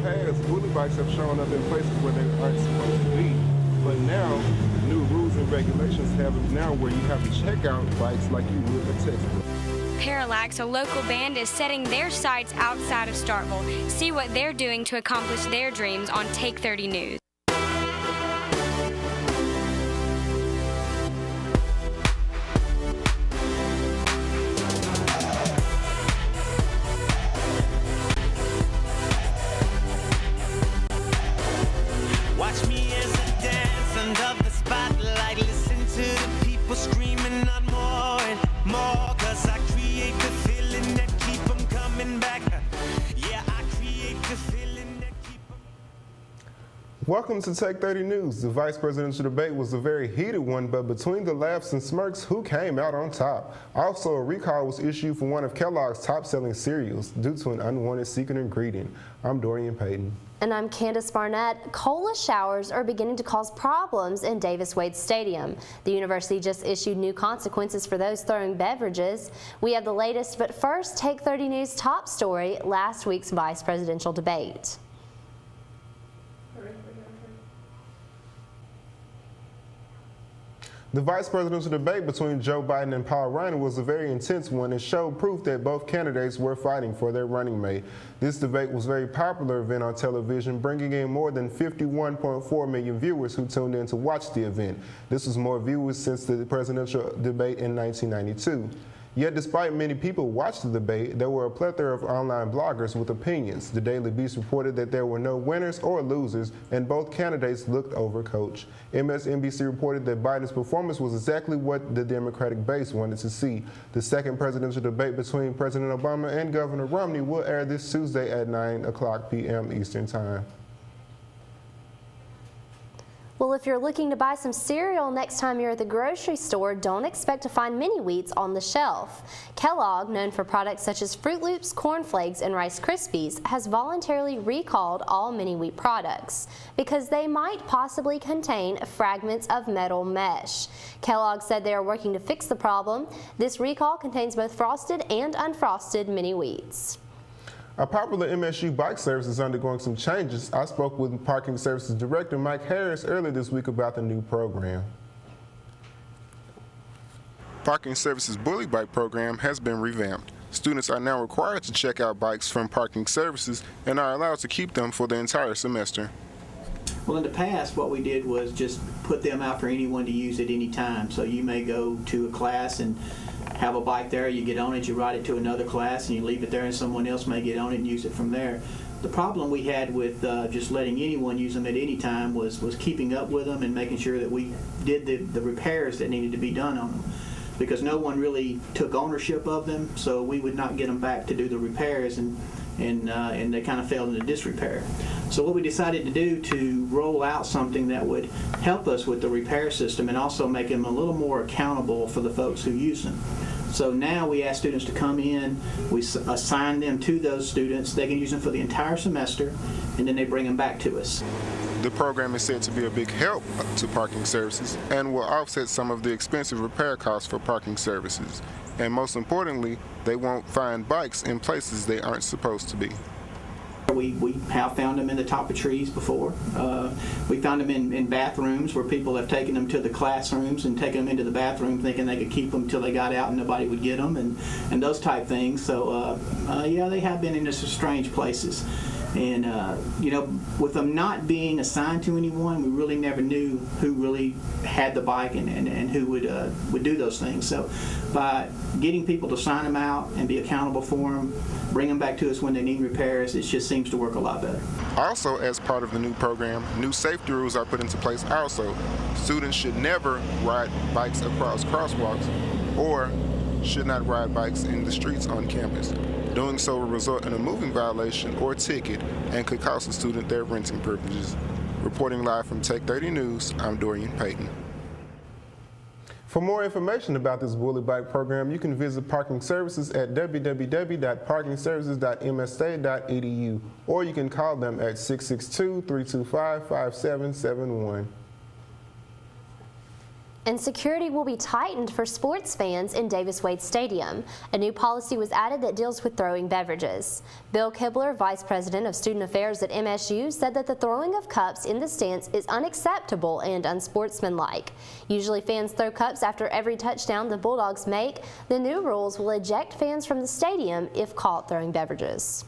past, bully bikes have shown up in places where they aren't supposed to be. But now, new rules and regulations have it now where you have to check out bikes like you would a textbook. Parallax, a local band, is setting their sights outside of Starkville. See what they're doing to accomplish their dreams on Take 30 News. Watch me as I dance under the spotlight. Listen to the people screaming out more and more. Cause I create the feeling that keep them coming back. Yeah, I create the feeling that keep them. Welcome to Take 30 News. The vice presidential debate was a very heated one, but between the laughs and smirks, who came out on top? Also, a recall was issued for one of Kellogg's top-selling cereals due to an unwanted secret ingredient. I'm Dorian Payton. And I'm Candace Barnett. Cola showers are beginning to cause problems in Davis-Wade Stadium. The university just issued new consequences for those throwing beverages. We have the latest, but first, Take 30 News top story, last week's vice presidential debate. The vice presidential debate between Joe Biden and Paul Ryan was a very intense one and showed proof that both candidates were fighting for their running mate. This debate was a very popular event on television, bringing in more than 51.4 million viewers who tuned in to watch the event. This was more viewers since the presidential debate in 1992. Yet despite many people watching the debate, there were a plethora of online bloggers with opinions. The Daily Beast reported that there were no winners or losers, and both candidates looked overcoached. MSNBC reported that Biden's performance was exactly what the Democratic base wanted to see. The second presidential debate between President Obama and Governor Romney will air this Tuesday at 9:00 p.m. Eastern Time. Well, if you're looking to buy some cereal next time you're at the grocery store, don't expect to find mini wheats on the shelf. Kellogg, known for products such as Fruit Loops, Corn Flakes, and Rice Krispies, has voluntarily recalled all mini wheat products because they might possibly contain fragments of metal mesh. Kellogg said they are working to fix the problem. This recall contains both frosted and unfrosted mini wheats. A popular MSU bike service is undergoing some changes. I spoke with Parking Services Director Mike Harris earlier this week about the new program. Parking Services Bully Bike program has been revamped. Students are now required to check out bikes from Parking Services and are allowed to keep them for the entire semester. Well, in the past, what we did was just put them out for anyone to use at any time. So you may go to a class and have a bike there, you get on it, you ride it to another class, and you leave it there, and someone else may get on it and use it from there. The problem we had with just letting anyone use them at any time was keeping up with them and making sure that we did the repairs that needed to be done on them. Because no one really took ownership of them, so we would not get them back to do the repairs, and they kind of fell into disrepair. So what we decided to do to roll out something that would help us with the repair system and also make them a little more accountable for the folks who use them. So now we ask students to come in, we assign them to those students, they can use them for the entire semester, and then they bring them back to us. The program is said to be a big help to Parking Services and will offset some of the expensive repair costs for Parking Services. And most importantly, they won't find bikes in places they aren't supposed to be. We have found them in the top of trees before. We found them in bathrooms where people have taken them to the classrooms and taken them into the bathroom thinking they could keep them until they got out and nobody would get them and those type things. So yeah, they have been in some strange places. And you know, with them not being assigned to anyone, we really never knew who really had the bike and who would do those things. So by getting people to sign them out and be accountable for them, bring them back to us when they need repairs, it just seems to work a lot better. Also, as part of the new program, new safety rules are put into place also. Students should never ride bikes across crosswalks or should not ride bikes in the streets on campus. Doing so will result in a moving violation or ticket and could cost a student their renting privileges. Reporting live from Take 30 News, I'm Dorian Payton. For more information about this Bully Bike program, you can visit Parking Services at www.parkingservices.mstate.edu, or you can call them at 662-325-5771. And security will be tightened for sports fans in Davis-Wade Stadium. A new policy was added that deals with throwing beverages. Bill Kibler, Vice President of Student Affairs at MSU, said that the throwing of cups in the stands is unacceptable and unsportsmanlike. Usually fans throw cups after every touchdown the Bulldogs make. The new rules will eject fans from the stadium if caught throwing beverages.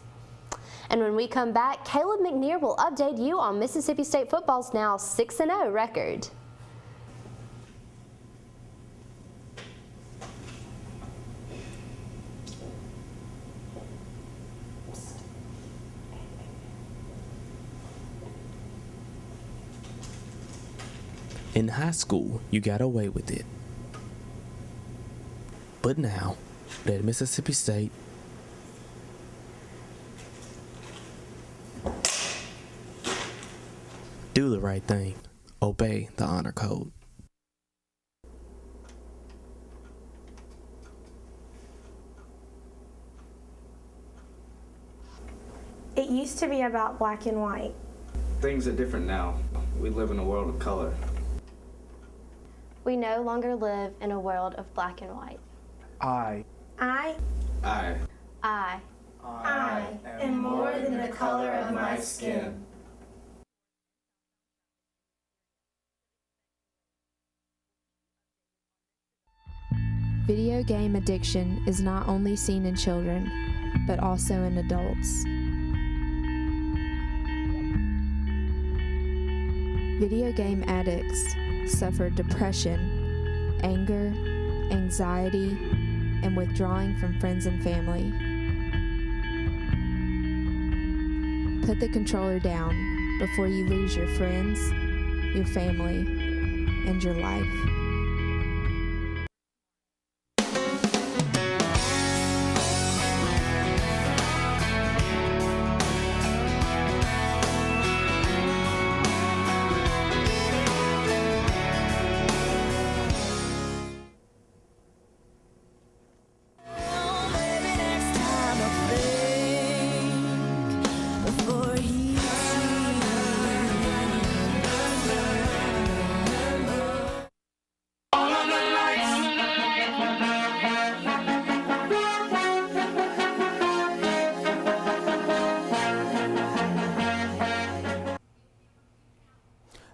And when we come back, Caleb McNear will update you on Mississippi State football's now 6-0 record. In high school, you got away with it. But now, at Mississippi State, do the right thing. Obey the honor code. It used to be about black and white. Things are different now. We live in a world of color. We no longer live in a world of black and white. I am more than the color of my skin. Video game addiction is not only seen in children, but also in adults. Video game addicts suffer depression, anger, anxiety, and withdrawing from friends and family. Put the controller down before you lose your friends, your family, and your life.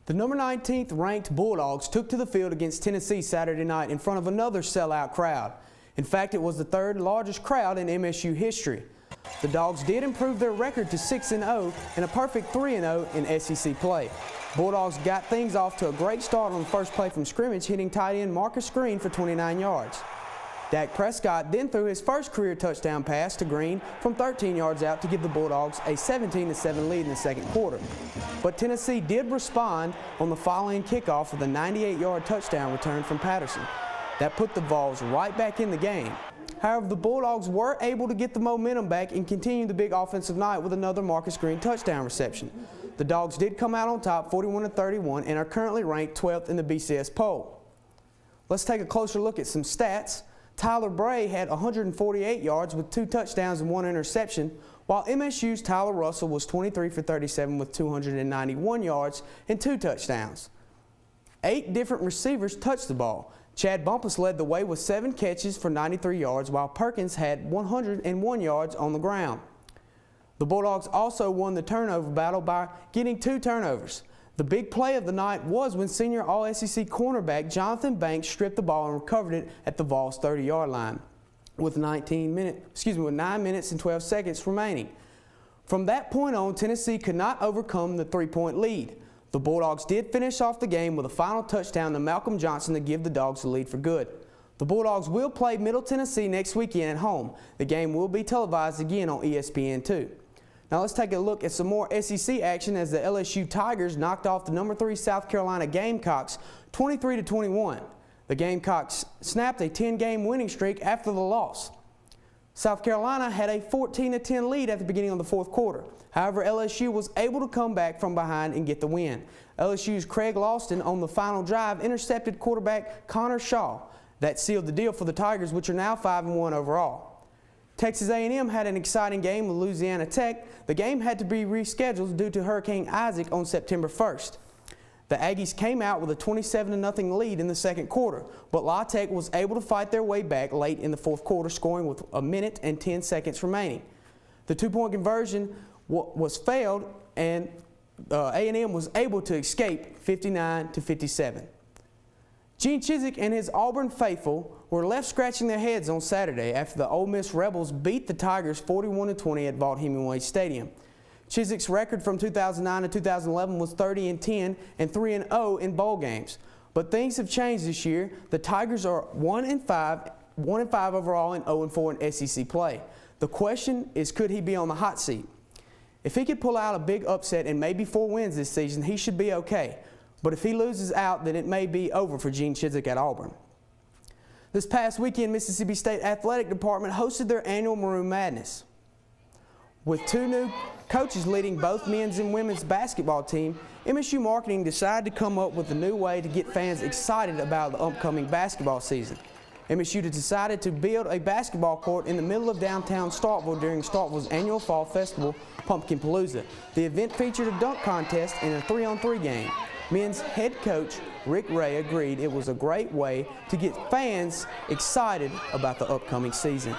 The number 19th ranked Bulldogs took to the field against Tennessee Saturday night in front of another sellout crowd. In fact, it was the third largest crowd in MSU history. The Dogs did improve their record to 6-0 and a perfect 3-0 in SEC play. Bulldogs got things off to a great start on the first play from scrimmage, hitting tight end Marcus Green for 29 yards. Dak Prescott then threw his first career touchdown pass to Green from 13 yards out to give the Bulldogs a 17-7 lead in the second quarter. But Tennessee did respond on the following kickoff with a 98-yard touchdown return from Patterson. That put the Vols right back in the game. However, the Bulldogs were able to get the momentum back and continue the big offensive night with another Marcus Green touchdown reception. The Dogs did come out on top 41-31 and are currently ranked 12th in the BCS poll. Let's take a closer look at some stats. Tyler Bray had 148 yards with 2 touchdowns and 1 interception, while MSU's Tyler Russell was 23 for 37 with 291 yards and 2 touchdowns. 8 different receivers touched the ball. Chad Bumpus led the way with 7 catches for 93 yards, while Perkins had 101 yards on the ground. The Bulldogs also won the turnover battle by getting 2 turnovers. The big play of the night was when senior All-SEC cornerback Jonathan Banks stripped the ball and recovered it at the Vols' 30-yard line with 9 minutes and 12 seconds remaining. From that point on, Tennessee could not overcome the 3-point lead. The Bulldogs did finish off the game with a final touchdown to Malcolm Johnson to give the Dogs the lead for good. The Bulldogs will play Middle Tennessee next weekend at home. The game will be televised again on ESPN2. Now let's take a look at some more SEC action as the LSU Tigers knocked off the number 3 South Carolina Gamecocks 23-21. The Gamecocks snapped a 10-game winning streak after the loss. South Carolina had a 14-10 lead at the beginning of the fourth quarter. However, LSU was able to come back from behind and get the win. LSU's Craig Lawson on the final drive intercepted quarterback Connor Shaw. That sealed the deal for the Tigers, which are now 5-1 overall. Texas A&M had an exciting game with Louisiana Tech. The game had to be rescheduled due to Hurricane Isaac on September 1st. The Aggies came out with a 27-0 lead in the second quarter, but La Tech was able to fight their way back late in the fourth quarter, scoring with 1 minute and 10 seconds remaining. The two-point conversion was failed, and A&M was able to escape 59-57. Gene Chizik and his Auburn faithful were left scratching their heads on Saturday after the Ole Miss Rebels beat the Tigers 41-20 at Vaught Hemingway Stadium. Chizik's record from 2009 to 2011 was 30-10 and 3-0 in bowl games. But things have changed this year. The Tigers are 1-5 overall and 0-4 in SEC play. The question is, could he be on the hot seat? If he could pull out a big upset and maybe 4 wins this season, he should be okay. But if he loses out, then it may be over for Gene Chizik at Auburn. This past weekend, Mississippi State Athletic Department hosted their annual Maroon Madness. With 2 new coaches leading both men's and women's basketball team, MSU Marketing decided to come up with a new way to get fans excited about the upcoming basketball season. MSU decided to build a basketball court in the middle of downtown Starkville during Starkville's annual fall festival, Pumpkin Palooza. The event featured a dunk contest and a 3-on-3 game. Men's head coach Rick Ray agreed it was a great way to get fans excited about the upcoming season.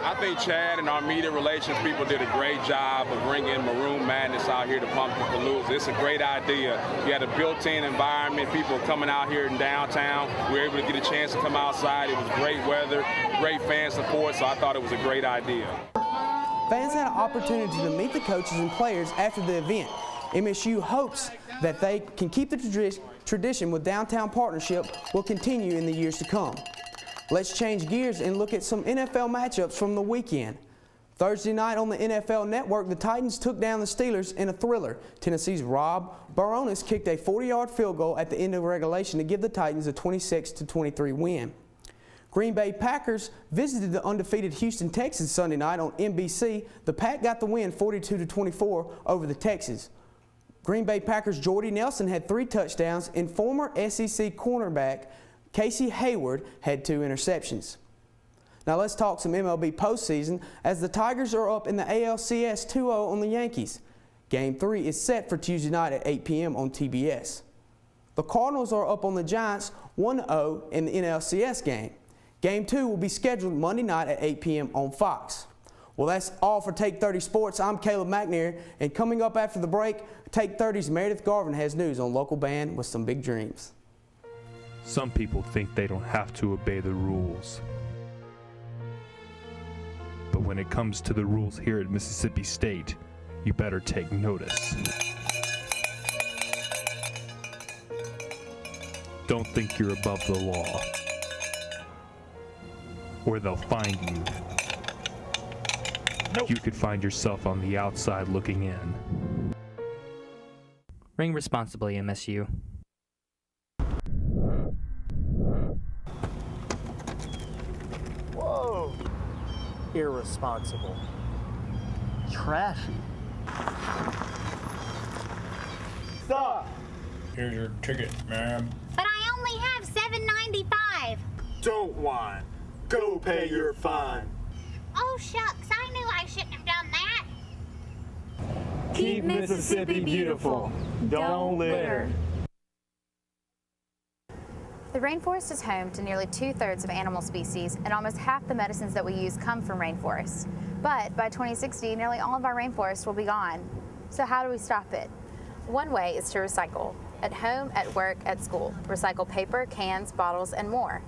I think Chad and our media relations people did a great job of bringing Maroon Madness out here to Pumpkin Palooza. It's a great idea. You had a built-in environment, people coming out here in downtown. We were able to get a chance to come outside. It was great weather, great fan support, so I thought it was a great idea. Fans had an opportunity to meet the coaches and players after the event. MSU hopes that they can keep the tradition with downtown partnership will continue in the years to come. Let's change gears and look at some NFL matchups from the weekend. Thursday night on the NFL Network, the Titans took down the Steelers in a thriller. Tennessee's Rob Baronis kicked a 40-yard field goal at the end of regulation to give the Titans a 26-23 win. Green Bay Packers visited the undefeated Houston Texans Sunday night on NBC. The Pack got the win 42-24 over the Texans. Green Bay Packers' Jordy Nelson had 3 touchdowns, and former SEC cornerback Casey Hayward had 2 interceptions. Now let's talk some MLB postseason as the Tigers are up in the ALCS 2-0 on the Yankees. Game 3 is set for Tuesday night at 8 p.m. on TBS. The Cardinals are up on the Giants 1-0 in the NLCS game. Game 2 will be scheduled Monday night at 8 p.m. on Fox. Well, that's all for Take 30 Sports. I'm Caleb McNair, and coming up after the break, Take 30's Meredith Garvin has news on local band with some big dreams. Some people think they don't have to obey the rules. But when it comes to the rules here at Mississippi State, you better take notice. Don't think you're above the law, or they'll find you. Nope. You could find yourself on the outside looking in. Ring responsibly, MSU. Whoa! Irresponsible. Trashy. Stop! Here's your ticket, ma'am. But I only have $7.95. Don't whine. Go pay your fine. Oh, shucks, I knew I shouldn't have done that. Keep Mississippi beautiful. Don't litter. The rainforest is home to nearly 2/3 of animal species, and almost half the medicines that we use come from rainforests. But by 2060, nearly all of our rainforests will be gone. So how do we stop it? One way is to recycle. At home, at work, at school. Recycle paper, cans, bottles, and more.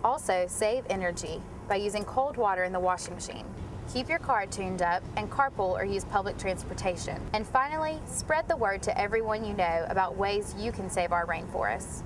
Also, save energy by using cold water in the washing machine. Keep your car tuned up and carpool or use public transportation. And finally, spread the word to everyone you know about ways you can save our rainforests.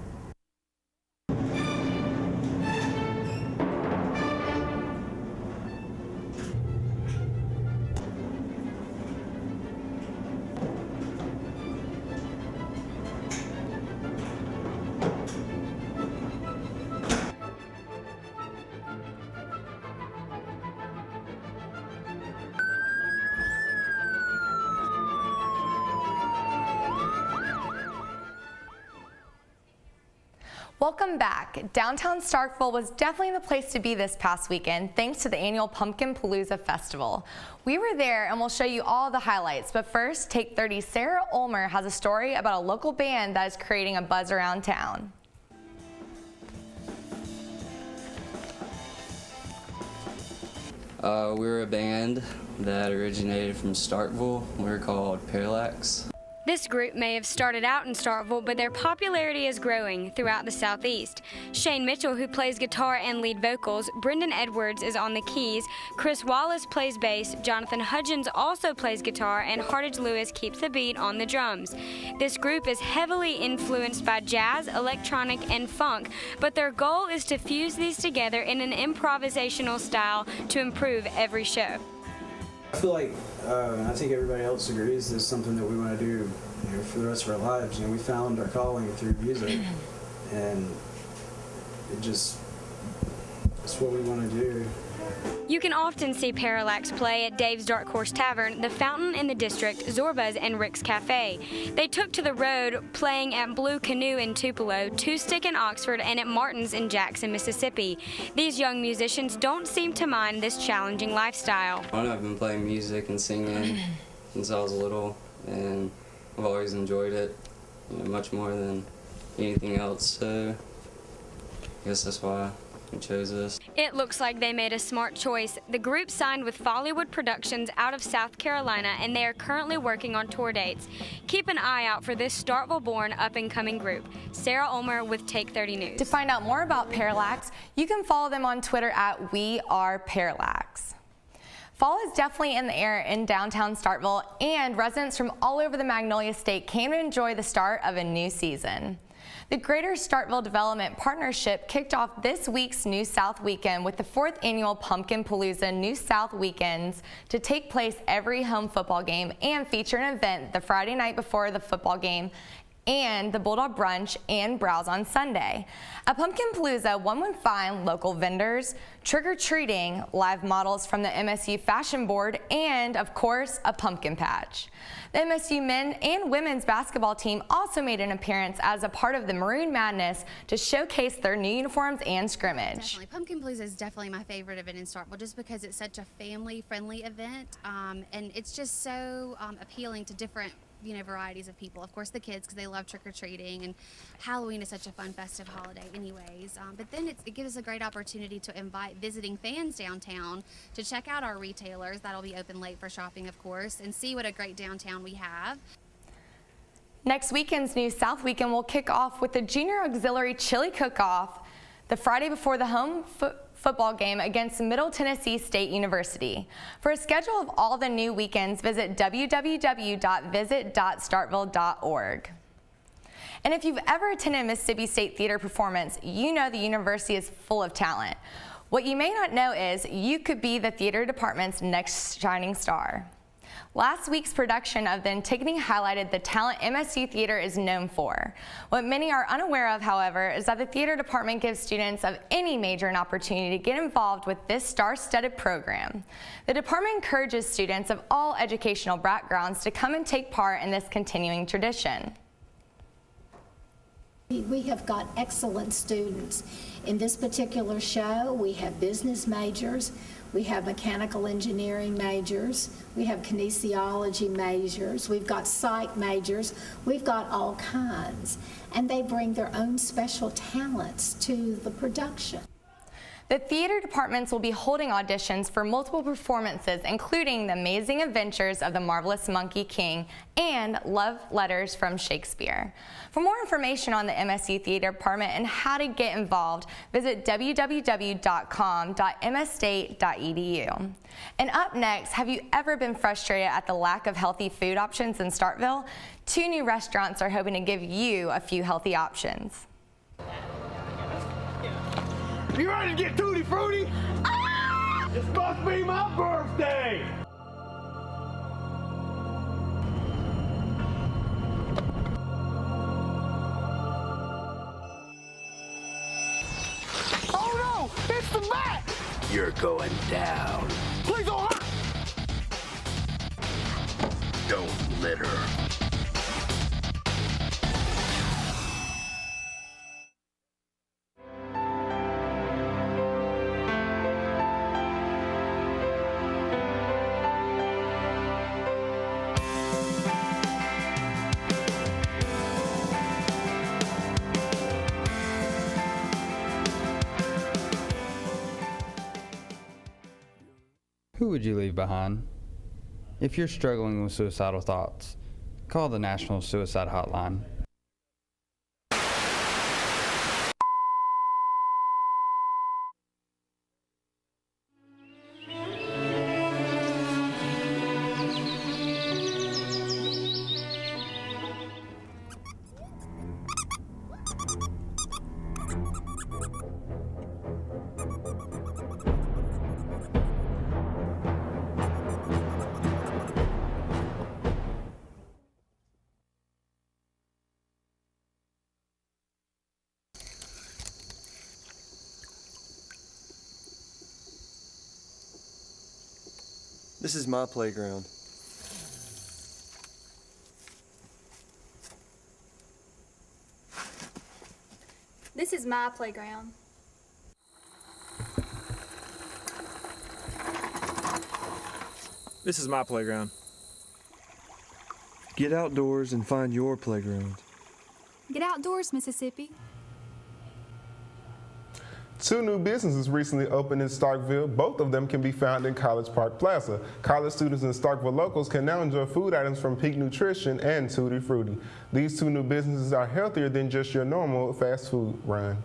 Welcome back. Downtown Starkville was definitely the place to be this past weekend thanks to the annual Pumpkin Palooza Festival. We were there and we'll show you all the highlights, but first, Take 30's Sarah Ulmer has a story about a local band that is creating a buzz around town. We're a band that originated from Starkville. We're called Parallax. This group may have started out in Starkville, but their popularity is growing throughout the Southeast. Shane Mitchell, who plays guitar and lead vocals, Brendan Edwards is on the keys, Chris Wallace plays bass, Jonathan Hudgens also plays guitar, and Hardage Lewis keeps the beat on the drums. This group is heavily influenced by jazz, electronic, and funk, but their goal is to fuse these together in an improvisational style to improve every show. I feel like, I think everybody else agrees, this is something that we want to do, for the rest of our lives. We found our calling through music, and it's what we want to do. You can often see Parallax play at Dave's Dark Horse Tavern, The Fountain in the District, Zorba's, and Rick's Cafe. They took to the road playing at Blue Canoe in Tupelo, Two Stick in Oxford, and at Martin's in Jackson, Mississippi. These young musicians don't seem to mind this challenging lifestyle. I've been playing music and singing since I was little, and I've always enjoyed it, much more than anything else, so I guess that's why we chose this. It looks like they made a smart choice. The group signed with Follywood Productions out of South Carolina, and they are currently working on tour dates. Keep an eye out for this Starkville-born up-and-coming group. Sarah Ulmer with Take 30 News. To find out more about Parallax, you can follow them on Twitter at WeAreParallax. Fall is definitely in the air in downtown Starkville, and residents from all over the Magnolia State came to enjoy the start of a new season. The Greater Starkville Development Partnership kicked off this week's New South Weekend with the 4th annual Pumpkin Palooza New South Weekends to take place every home football game and feature an event the Friday night before the football game and the Bulldog Brunch and Browse on Sunday. At Pumpkin Palooza, one would find local vendors, trick-or-treating, live models from the MSU Fashion Board, and, of course, a pumpkin patch. The MSU men and women's basketball team also made an appearance as a part of the Maroon Madness to showcase their new uniforms and scrimmage. Definitely. Pumpkin Palooza is definitely my favorite event in Starkville just because it's such a family-friendly event, and it's just so appealing to different varieties of people. Of course, the kids, because they love trick-or-treating, and Halloween is such a fun festive holiday anyways. But then it gives us a great opportunity to invite visiting fans downtown to check out our retailers. That'll be open late for shopping, of course, and see what a great downtown we have. Next weekend's New South Weekend will kick off with the Junior Auxiliary Chili Cook-Off the Friday before the home football game against Middle Tennessee State University. For a schedule of all the new weekends, visit www.visit.starkville.org. And if you've ever attended a Mississippi State Theater performance, you know the university is full of talent. What you may not know is you could be the theater department's next shining star. Last week's production of The Antigone highlighted the talent MSU Theater is known for. What many are unaware of, however, is that the theater department gives students of any major an opportunity to get involved with this star-studded program. The department encourages students of all educational backgrounds to come and take part in this continuing tradition. We have got excellent students. In this particular show, we have business majors, we have mechanical engineering majors, we have kinesiology majors, we've got psych majors, we've got all kinds. And they bring their own special talents to the production. The theater departments will be holding auditions for multiple performances, including The Amazing Adventures of the Marvelous Monkey King and Love Letters from Shakespeare. For more information on the MSU Theater Department and how to get involved, visit www.com.msstate.edu. And up next, have you ever been frustrated at the lack of healthy food options in Starkville? 2 new restaurants are hoping to give you a few healthy options. You ready to get tutti frutti? Ah! This must be my birthday! Oh no! It's the bat! You're going down. Please don't hurt! Don't litter. Who would you leave behind? If you're struggling with suicidal thoughts, call the National Suicide Hotline. This is my playground. This is my playground. This is my playground. Get outdoors and find your playground. Get outdoors, Mississippi. 2 new businesses recently opened in Starkville. Both of them can be found in College Park Plaza. College students and Starkville locals can now enjoy food items from Peak Nutrition and Tutti Frutti. These 2 new businesses are healthier than just your normal fast food run.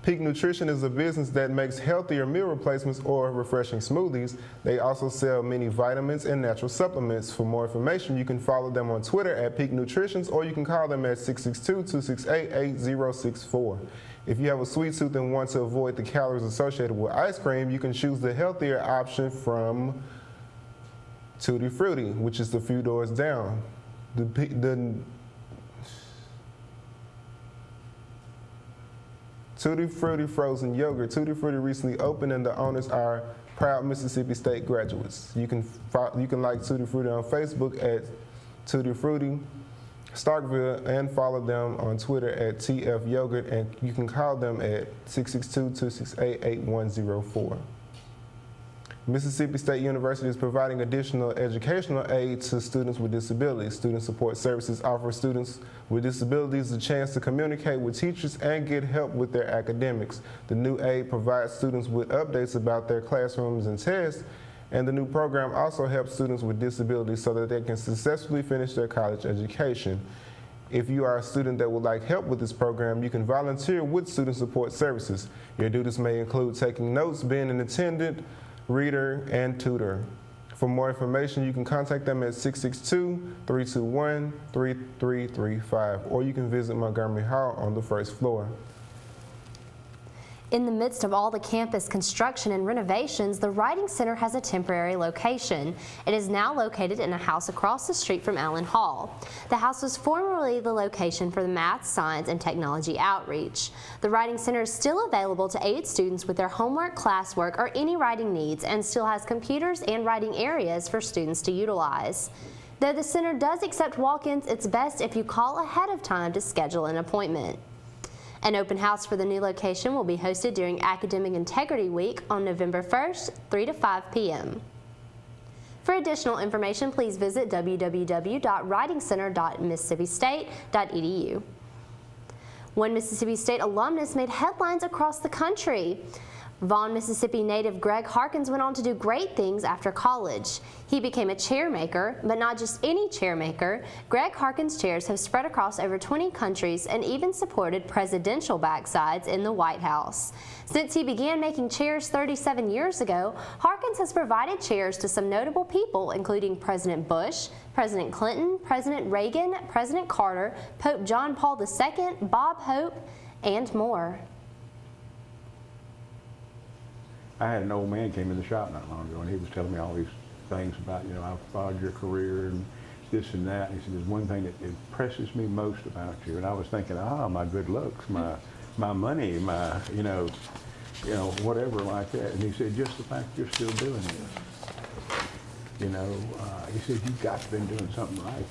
Peak Nutrition is a business that makes healthier meal replacements or refreshing smoothies. They also sell many vitamins and natural supplements. For more information, you can follow them on Twitter at Peak Nutritions, or you can call them at 662-268-8064. If you have a sweet tooth and want to avoid the calories associated with ice cream, you can choose the healthier option from Tutti Frutti, which is a few doors down. Tutti Frutti frozen yogurt. Tutti Frutti recently opened, and the owners are proud Mississippi State graduates. You can like Tutti Frutti on Facebook at Tutti Frutti Starkville and follow them on Twitter at TF Yogurt, and you can call them at 662-268-8104. Mississippi State University is providing additional educational aid to students with disabilities. Student Support Services offers students with disabilities a chance to communicate with teachers and get help with their academics. The new aid provides students with updates about their classrooms and tests, and the new program also helps students with disabilities so that they can successfully finish their college education. If you are a student that would like help with this program, you can volunteer with Student Support Services. Your duties may include taking notes, being an attendant, reader, and tutor. For more information, you can contact them at 662-321-3335, or you can visit Montgomery Hall on the first floor. In the midst of all the campus construction and renovations, the Writing Center has a temporary location. It is now located in a house across the street from Allen Hall. The house was formerly the location for the Math, Science, and Technology outreach. The Writing Center is still available to aid students with their homework, classwork, or any writing needs, and still has computers and writing areas for students to utilize. Though the center does accept walk-ins, it's best if you call ahead of time to schedule an appointment. An open house for the new location will be hosted during Academic Integrity Week on November 1st, 3 to 5 p.m. For additional information, please visit www.writingcenter.mississippistate.edu. One Mississippi State alumnus made headlines across the country. Vaughn, Mississippi native Greg Harkins went on to do great things after college. He became a chair maker, but not just any chair maker. Greg Harkins chairs have spread across over 20 countries and even supported presidential backsides in the White House. Since he began making chairs 37 years ago, Harkins has provided chairs to some notable people, including President Bush, President Clinton, President Reagan, President Carter, Pope John Paul II, Bob Hope, and more. I had an old man came in the shop not long ago, and he was telling me all these things about, you know, I've followed your career and this and that. And he said, there's one thing that impresses me most about you. And I was thinking, my good looks, my money, my, you know, whatever like that. And he said, just the fact you're still doing this. You know, he said, you've got to been doing something right.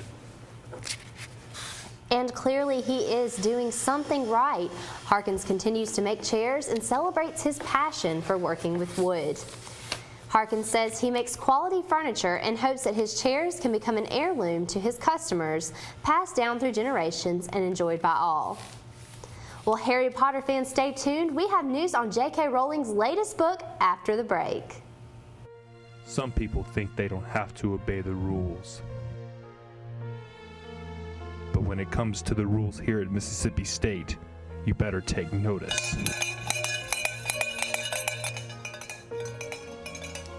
And clearly he is doing something right. Harkins continues to make chairs and celebrates his passion for working with wood. Harkins says he makes quality furniture and hopes that his chairs can become an heirloom to his customers, passed down through generations and enjoyed by all. Well, Harry Potter fans, stay tuned. We have news on J.K. Rowling's latest book after the break. Some people think they don't have to obey the rules. But when it comes to the rules here at Mississippi State, you better take notice.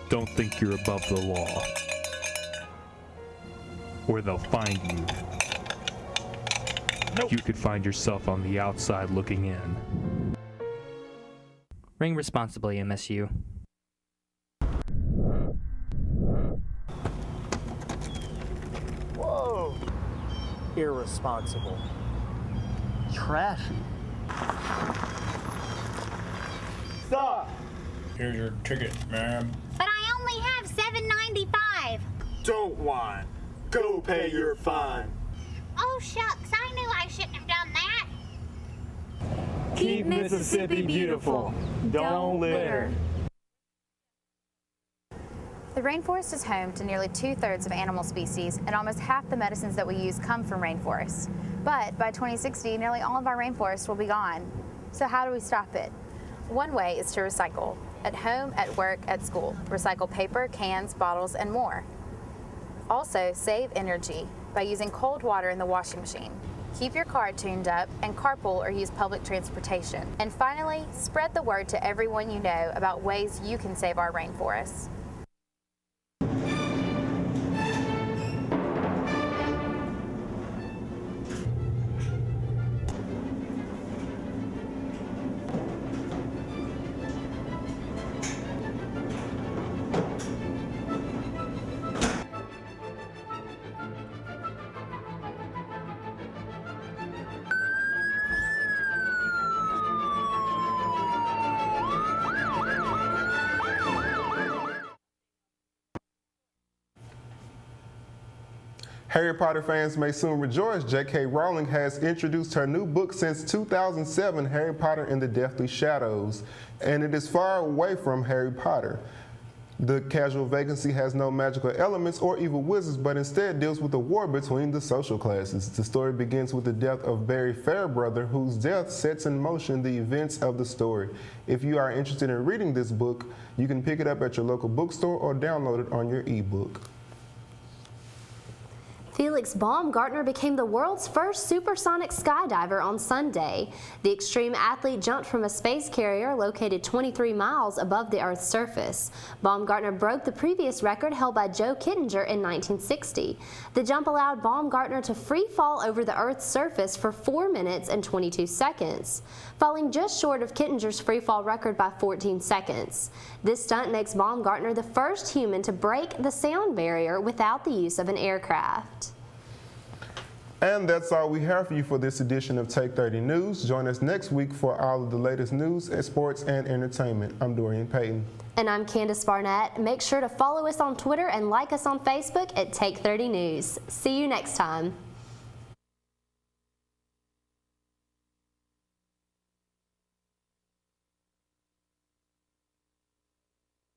Don't think you're above the law, or they'll find you. You could find yourself on the outside looking in. Ring responsibly, MSU. Whoa! Irresponsible. Trashy. Stop! Here's your ticket, ma'am. But I only have $7.95. Don't whine. Go pay your fine. Oh, shucks, I knew I shouldn't have done that. Keep Mississippi beautiful. Don't litter. The rainforest is home to nearly 2/3 of animal species, and almost half the medicines that we use come from rainforests. But by 2060, nearly all of our rainforests will be gone. So how do we stop it? One way is to recycle. At home, at work, at school. Recycle paper, cans, bottles, and more. Also, save energy by using cold water in the washing machine. Keep your car tuned up and carpool or use public transportation. And finally, spread the word to everyone you know about ways you can save our rainforests. Harry Potter fans may soon rejoice. J.K. Rowling has introduced her new book since 2007, Harry Potter and the Deathly Shadows, and it is far away from Harry Potter. The casual vacancy has no magical elements or evil wizards, but instead deals with a war between the social classes. The story begins with the death of Barry Fairbrother, whose death sets in motion the events of the story. If you are interested in reading this book, you can pick it up at your local bookstore or download it on your ebook. Felix Baumgartner became the world's first supersonic skydiver on Sunday. The extreme athlete jumped from a space carrier located 23 miles above the Earth's surface. Baumgartner broke the previous record held by Joe Kittinger in 1960. The jump allowed Baumgartner to free fall over the Earth's surface for 4 minutes and 22 seconds, falling just short of Kittinger's free fall record by 14 seconds. This stunt makes Baumgartner the first human to break the sound barrier without the use of an aircraft. And that's all we have for you for this edition of Take 30 News. Join us next week for all of the latest news, sports, and entertainment. I'm Dorian Payton. And I'm Candace Barnett. Make sure to follow us on Twitter and like us on Facebook at Take 30 News. See you next time.